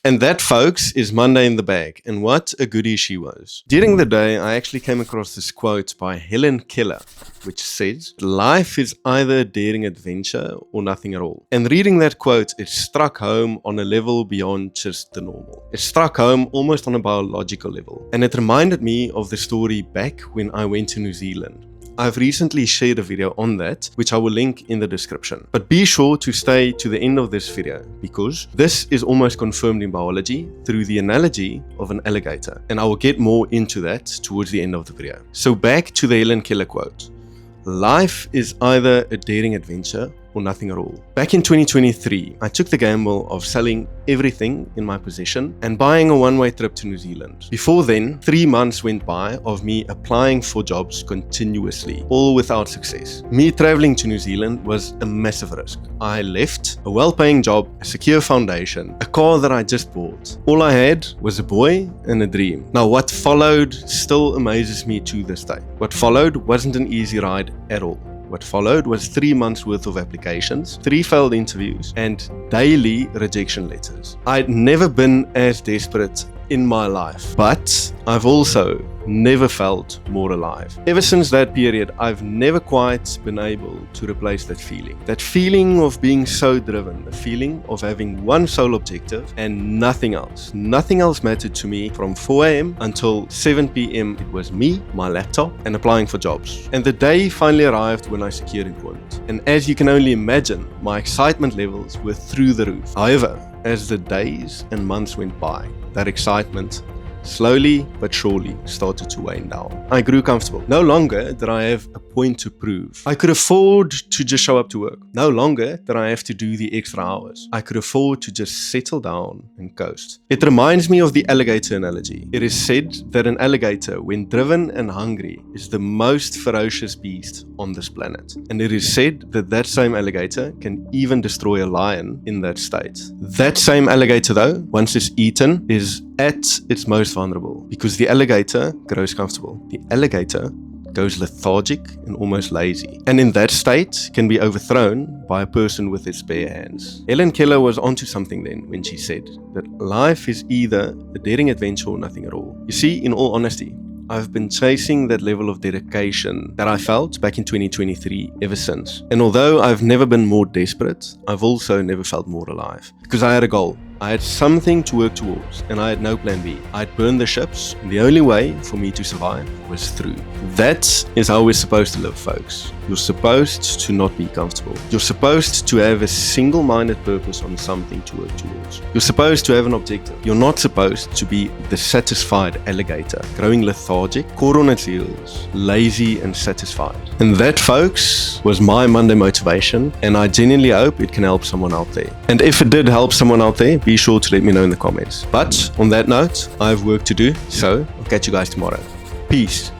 And that, folks, is Monday in the bag, and what a goodie she was. During the day, I actually came across this quote by Helen Keller, which says, "Life is either a daring adventure or nothing at all." And reading that quote, it struck home on a level beyond just the normal. It struck home almost on a biological level. And it reminded me of the story back when I went to New Zealand. I've recently shared a video on that, which I will link in the description. But be sure to stay to the end of this video, because this is almost confirmed in biology through the analogy of an alligator. And I will get more into that towards the end of the video. So back to the Helen Keller quote. Life is either a daring adventure or nothing at all. Back in 2023, I took the gamble of selling everything in my possession and buying a one-way trip to New Zealand. Before then, 3 months went by of me applying for jobs continuously, all without success. Me traveling to New Zealand was a massive risk. I left a well-paying job, a secure foundation, a car that I just bought. All I had was a boy and a dream. Now, what followed still amazes me to this day. What followed wasn't an easy ride at all. What followed was 3 months worth of applications, 3 failed interviews, and daily rejection letters. I'd never been as desperate in my life, but I've also never felt more alive. Ever since that period, I've never quite been able to replace that feeling. That feeling of being so driven, the feeling of having one sole objective and nothing else. Nothing else mattered to me from 4 a.m. until 7 p.m. It was me, my laptop, and applying for jobs. And the day finally arrived when I secured employment. And as you can only imagine, my excitement levels were through the roof. However, as the days and months went by, that excitement slowly but surely started to wane down. I grew comfortable. No longer did I have a point to prove. I could afford to just show up to work. No longer did I have to do the extra hours. I could afford to just settle down and coast. It reminds me of the alligator analogy. It is said that an alligator, when driven and hungry, is the most ferocious beast on this planet. And it is said that that same alligator can even destroy a lion in that state. That same alligator, though, once it's eaten, is at its most vulnerable, because the alligator grows comfortable. The alligator goes lethargic and almost lazy, and in that state can be overthrown by a person with its bare hands. Helen Keller was onto something then when she said that life is either a daring adventure or nothing at all. You see, in all honesty, I've been chasing that level of dedication that I felt back in 2023 ever since. And although I've never been more desperate, I've also never felt more alive, because I had a goal. I had something to work towards, and I had no plan B. I'd burned the ships, and the only way for me to survive was through. That is how we're supposed to live, folks. You're supposed to not be comfortable. You're supposed to have a single-minded purpose on something to work towards. You're supposed to have an objective. You're not supposed to be the satisfied alligator, growing lethargic, caught on its heels, lazy and satisfied. And that, folks, was my Monday motivation, and I genuinely hope it can help someone out there. And if it did help someone out there, be sure to let me know in the comments. But on that note, I have work to do, so I'll catch you guys tomorrow. Peace.